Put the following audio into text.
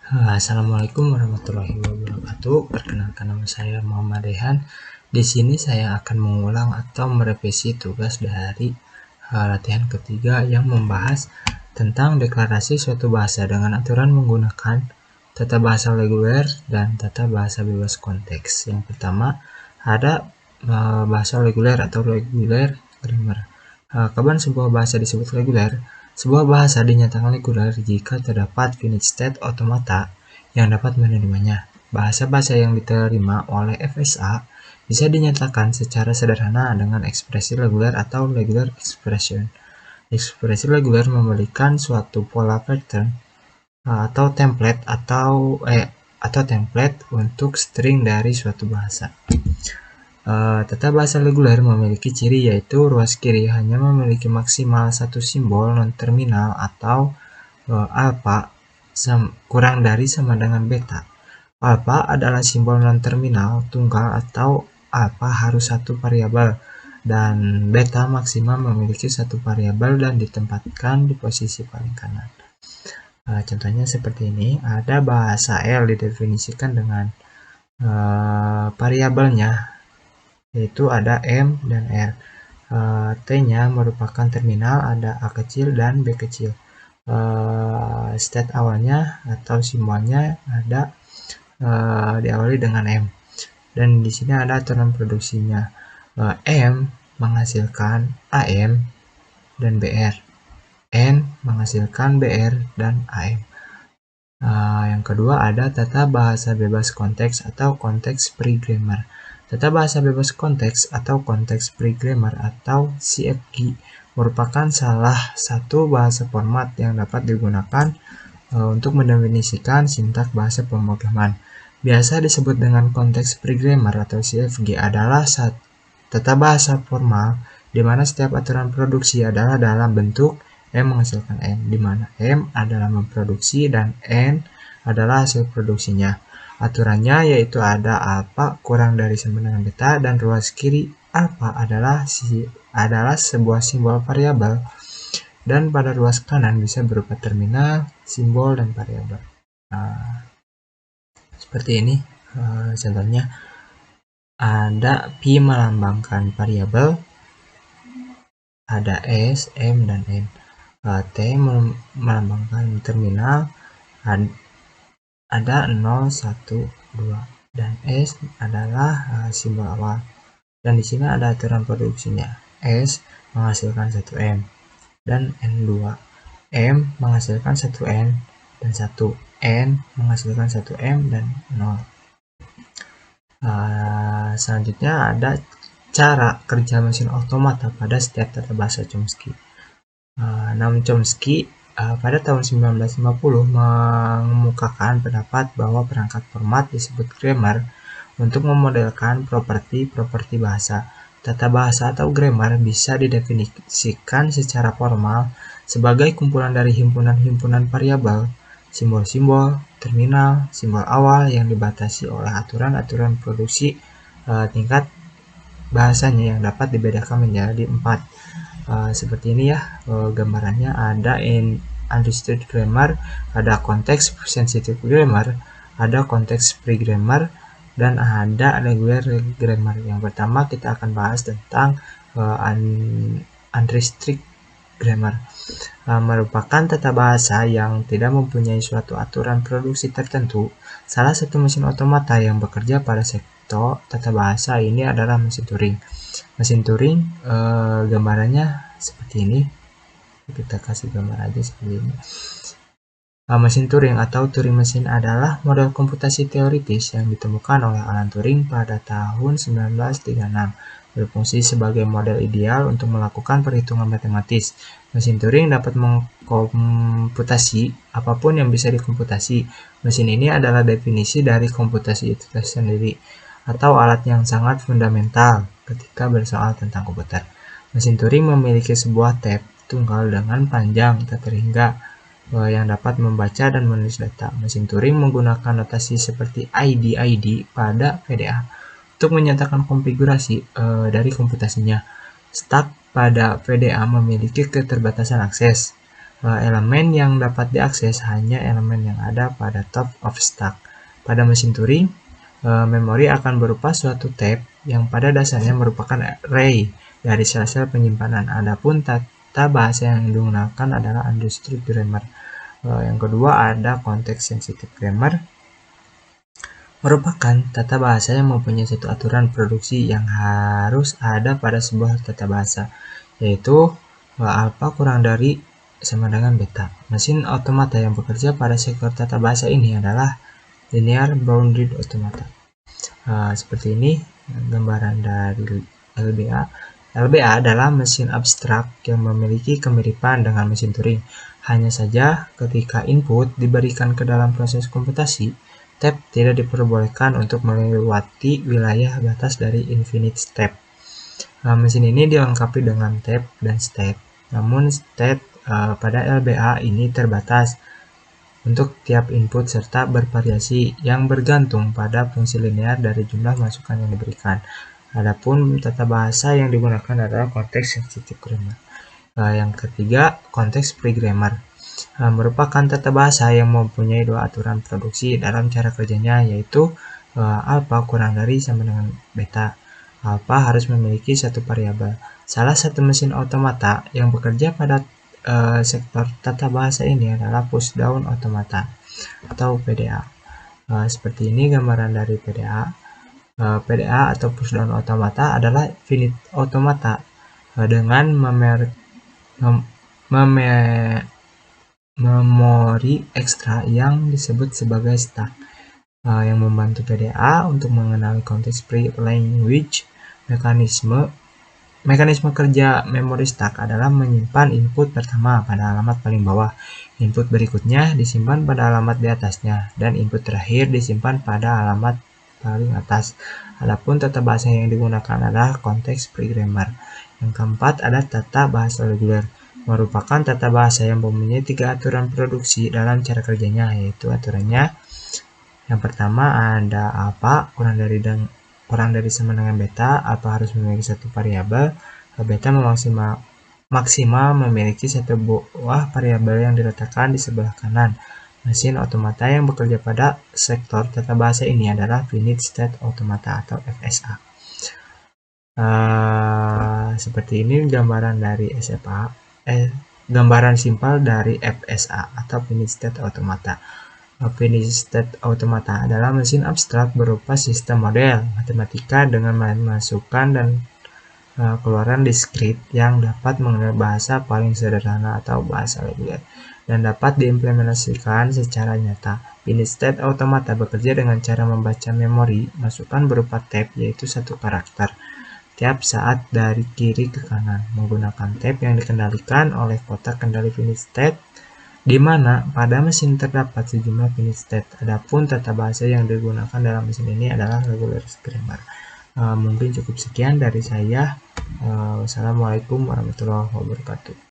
Assalamualaikum warahmatullahi wabarakatuh. Perkenalkan, nama saya Muhammad Rehan. Di sini saya akan mengulang atau merevisi tugas dari latihan ketiga yang membahas tentang deklarasi suatu bahasa dengan aturan menggunakan tata bahasa reguler dan tata bahasa bebas konteks. Yang pertama ada bahasa reguler atau regular grammar. Kapan sebuah bahasa disebut reguler? Sebuah bahasa dinyatakan reguler jika terdapat finite state automata yang dapat menerimanya. Bahasa-bahasa yang diterima oleh FSA bisa dinyatakan secara sederhana dengan ekspresi reguler atau regular expression. Ekspresi reguler memberikan suatu pola pattern atau template atau template untuk string dari suatu bahasa. Tata bahasa reguler memiliki ciri yaitu ruas kiri hanya memiliki maksimal satu simbol non-terminal atau alpha kurang dari sama dengan beta. Alpha adalah simbol non-terminal tunggal atau alpha harus satu variabel dan beta maksimal memiliki satu variabel dan ditempatkan di posisi paling kanan. Contohnya seperti ini, ada bahasa L didefinisikan dengan variabelnya yaitu ada M dan R. T-nya merupakan terminal, ada A kecil dan B kecil. State awalnya atau simbolnya ada diawali dengan M. Dan di sini ada aturan produksinya. M menghasilkan AM dan BR. N menghasilkan BR dan AM. Yang kedua ada tata bahasa bebas konteks atau konteks free grammar. Tata bahasa bebas konteks atau konteks free grammar atau CFG merupakan salah satu bahasa format yang dapat digunakan untuk mendefinisikan sintak bahasa pemrograman. Biasa disebut dengan konteks free grammar atau CFG adalah tata bahasa formal di mana setiap aturan produksi adalah dalam bentuk M menghasilkan N, di mana M adalah memproduksi dan N adalah hasil produksinya. Aturannya yaitu ada alpha kurang dari sama dengan beta dan ruas kiri alpha adalah sebuah simbol variabel dan pada ruas kanan bisa berupa terminal, simbol, dan variabel. Seperti ini contohnya, ada P melambangkan variabel, ada S, M, dan N. T melambangkan terminal, ada 0, 1, 2, dan S adalah simbol awal. Dan di sini ada aturan produksinya. S menghasilkan 1M dan N2. M menghasilkan 1N dan 1. N menghasilkan 1M dan 0. Selanjutnya ada cara kerja mesin otomata pada setiap tata bahasa Chomsky. Noam Chomsky pada tahun 1950 mengemukakan pendapat bahwa perangkat format disebut grammar untuk memodelkan properti-properti bahasa. Tata bahasa atau grammar bisa didefinisikan secara formal sebagai kumpulan dari himpunan-himpunan variabel, simbol-simbol, terminal, simbol awal yang dibatasi oleh aturan-aturan produksi tingkat bahasanya yang dapat dibedakan menjadi 4. Seperti ini ya gambarannya, ada understood grammar, ada konteks sensitive grammar, ada konteks free grammar, dan ada regular grammar. Yang pertama kita akan bahas tentang unrestricted grammar. Merupakan tata bahasa yang tidak mempunyai suatu aturan produksi tertentu. Salah satu mesin otomata yang bekerja pada sektor tata bahasa ini adalah mesin Turing. Mesin Turing gambarannya seperti ini. Kita kasih gambar aja seperti ini. Mesin Turing atau Turing Machine adalah model komputasi teoritis yang ditemukan oleh Alan Turing pada tahun 1936. Berfungsi sebagai model ideal untuk melakukan perhitungan matematis. Mesin Turing dapat mengkomputasi apapun yang bisa dikomputasi. Mesin ini adalah definisi dari komputasi itu sendiri, atau alat yang sangat fundamental ketika bersoal tentang komputer. Mesin Turing memiliki sebuah tab tunggal dengan panjang tak terhingga yang dapat membaca dan menulis data. Mesin Turing menggunakan notasi seperti ID pada VDA untuk menyatakan konfigurasi dari komputasinya. Stack pada VDA memiliki keterbatasan akses. Elemen yang dapat diakses hanya elemen yang ada pada top of stack. Pada mesin Turing, memori akan berupa suatu tab yang pada dasarnya merupakan array dari sel-sel penyimpanan. Adapun tata bahasa yang digunakan adalah unstructured grammar. Yang kedua ada context sensitive grammar, merupakan tata bahasa yang mempunyai satu aturan produksi yang harus ada pada sebuah tata bahasa, yaitu alfa kurang dari sama dengan beta. Mesin otomata yang bekerja pada sektor tata bahasa ini adalah linear bounded automata. Seperti ini gambaran dari LBA. LBA adalah mesin abstrak yang memiliki kemiripan dengan mesin Turing. Hanya saja ketika input diberikan ke dalam proses komputasi, tab tidak diperbolehkan untuk melewati wilayah batas dari infinite step. Mesin ini dilengkapi dengan tab dan step. Namun state pada LBA ini terbatas untuk tiap input serta bervariasi yang bergantung pada fungsi linear dari jumlah masukan yang diberikan. Adapun tata bahasa yang digunakan adalah context sensitive grammar. Yang ketiga, context free grammar. Merupakan tata bahasa yang mempunyai dua aturan produksi dalam cara kerjanya, yaitu alfa kurang dari sama dengan beta. Alfa harus memiliki satu variabel. Salah satu mesin otomata yang bekerja pada sektor tata bahasa ini adalah push down automata atau PDA. Seperti ini gambaran dari PDA. PDA atau push down automata adalah finite automata dengan memori ekstra yang disebut sebagai stack, yang membantu PDA untuk mengenali konteks free language. Mekanisme kerja memori stack adalah menyimpan input pertama pada alamat paling bawah, input berikutnya disimpan pada alamat di atasnya, dan input terakhir disimpan pada alamat paling atas. Adapun tata bahasa yang digunakan adalah context free grammar. Yang keempat ada tata bahasa reguler, merupakan tata bahasa yang mempunyai tiga aturan produksi dalam cara kerjanya, yaitu aturannya yang pertama ada alfa kurang dari sama dengan beta. Alfa harus memiliki satu variabel, beta maksimal memiliki satu buah variabel yang diletakkan di sebelah kanan. Mesin otomata yang bekerja pada sektor tata bahasa ini adalah finite state automata atau FSA. Seperti ini gambaran dari gambaran simpel dari FSA atau finite state automata. Finite state automata adalah mesin abstrak berupa sistem model matematika dengan masukan dan keluaran diskrit yang dapat mengenal bahasa paling sederhana atau bahasa reguler dan dapat diimplementasikan secara nyata. Finite state automata bekerja dengan cara membaca memori masukan berupa tab, yaitu satu karakter tiap saat dari kiri ke kanan menggunakan tab yang dikendalikan oleh kotak kendali finite state, di mana pada mesin terdapat sejumlah finite state. Adapun tata bahasa yang digunakan dalam mesin ini adalah regular grammar. Mungkin cukup sekian dari saya. Wassalamualaikum warahmatullahi wabarakatuh.